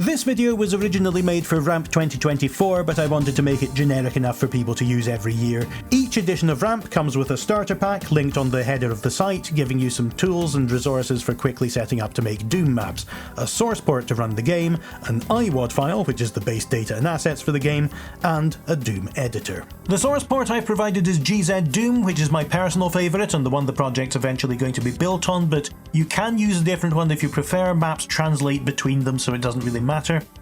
This video was originally made for Ramp 2024, but I wanted to make it generic enough for people to use every year. Each edition of Ramp comes with a starter pack linked on the header of the site, giving you some tools and resources for quickly setting up to make Doom maps, a source port to run the game, an iWAD file, which is the base data and assets for the game, and a Doom editor. The source port I've provided is GZ Doom, which is my personal favourite and the one the project's eventually going to be built on, but you can use a different one if you prefer. Maps translate between them, so it doesn't really matter.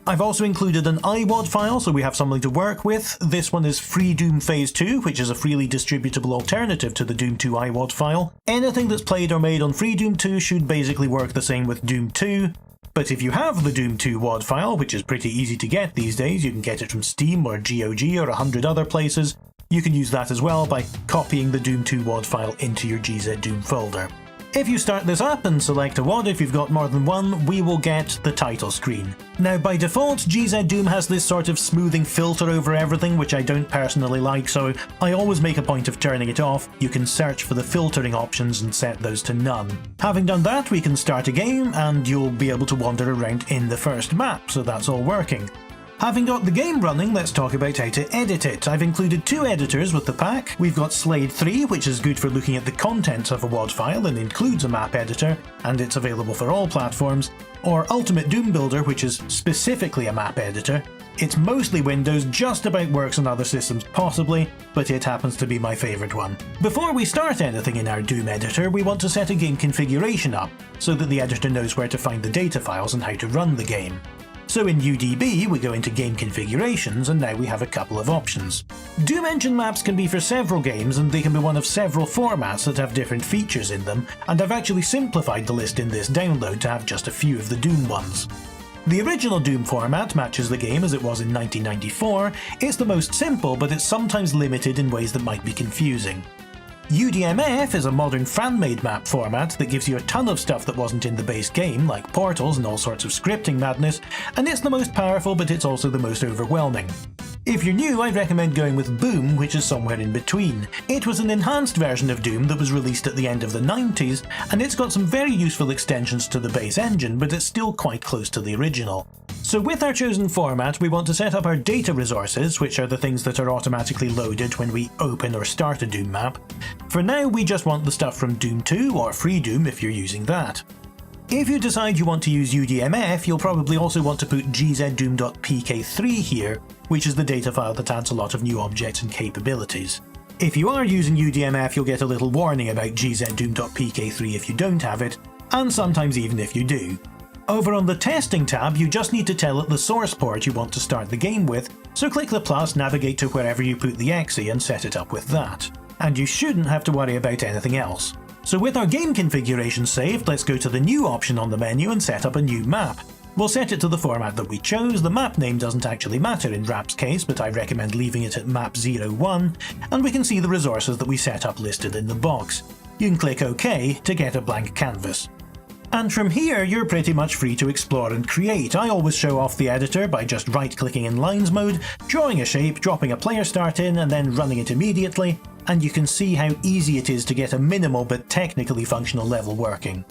I've also included an iWAD file, so we have something to work with. This one is Free Doom Phase 2, which is a freely distributable alternative to the Doom 2 iWAD file. Anything that's played or made on Free Doom 2 should basically work the same with Doom 2. But if you have the Doom 2 WAD file, which is pretty easy to get these days, you can get it from Steam or GOG or 100 other places, you can use that as well by copying the Doom 2 WAD file into your GZ Doom folder. If you start this up and select a WAD if you've got more than one, we will get the title screen. Now by default, GZ Doom has this sort of smoothing filter over everything, which I don't personally like, so I always make a point of turning it off. You can search for the filtering options and set those to none. Having done that, we can start a game and you'll be able to wander around in the first map, so that's all working. Having got the game running, let's talk about how to edit it. I've included two editors with the pack. We've got Slade 3, which is good for looking at the contents of a WAD file and includes a map editor, and it's available for all platforms, or Ultimate Doom Builder, which is specifically a map editor. It's mostly Windows, just about works on other systems possibly, but it happens to be my favourite one. Before we start anything in our Doom editor, we want to set a game configuration up, so that the editor knows where to find the data files and how to run the game. So in UDB, we go into Game Configurations, and now we have a couple of options. Doom Engine maps can be for several games, and they can be one of several formats that have different features in them, and I've actually simplified the list in this download to have just a few of the Doom ones. The original Doom format matches the game as it was in 1994. It's the most simple, but it's sometimes limited in ways that might be confusing. UDMF is a modern fan-made map format that gives you a ton of stuff that wasn't in the base game, like portals and all sorts of scripting madness, and it's the most powerful, but it's also the most overwhelming. If you're new, I'd recommend going with Boom, which is somewhere in between. It was an enhanced version of Doom that was released at the end of the 90s, and it's got some very useful extensions to the base engine, but it's still quite close to the original. So with our chosen format, we want to set up our data resources, which are the things that are automatically loaded when we open or start a Doom map. For now, we just want the stuff from Doom 2 or Free Doom if you're using that. If you decide you want to use UDMF, you'll probably also want to put gzdoom.pk3 here, which is the data file that adds a lot of new objects and capabilities. If you are using UDMF, you'll get a little warning about gzdoom.pk3 if you don't have it, and sometimes even if you do. Over on the Testing tab, you just need to tell it the source port you want to start the game with, so click the plus, navigate to wherever you put the exe and set it up with that. And you shouldn't have to worry about anything else. So with our game configuration saved, let's go to the New option on the menu and set up a new map. We'll set it to the format that we chose. The map name doesn't actually matter in Ramp's case, but I recommend leaving it at map01, and we can see the resources that we set up listed in the box. You can click OK to get a blank canvas. And from here, you're pretty much free to explore and create. I always show off the editor by just right-clicking in Lines mode, drawing a shape, dropping a player start in, and then running it immediately, and you can see how easy it is to get a minimal but technically functional level working.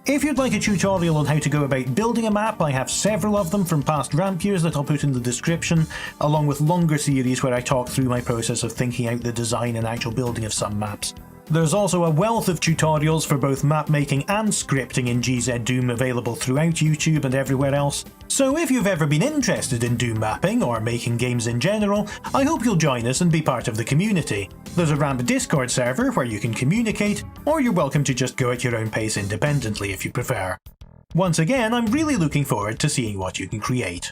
If you'd like a tutorial on how to go about building a map, I have several of them from past Ramp years that I'll put in the description, along with longer series where I talk through my process of thinking out the design and actual building of some maps. There's also a wealth of tutorials for both map making and scripting in GZ Doom available throughout YouTube and everywhere else. So if you've ever been interested in Doom mapping or making games in general, I hope you'll join us and be part of the community. There's a Ramp Discord server where you can communicate, or you're welcome to just go at your own pace independently if you prefer. Once again, I'm really looking forward to seeing what you can create.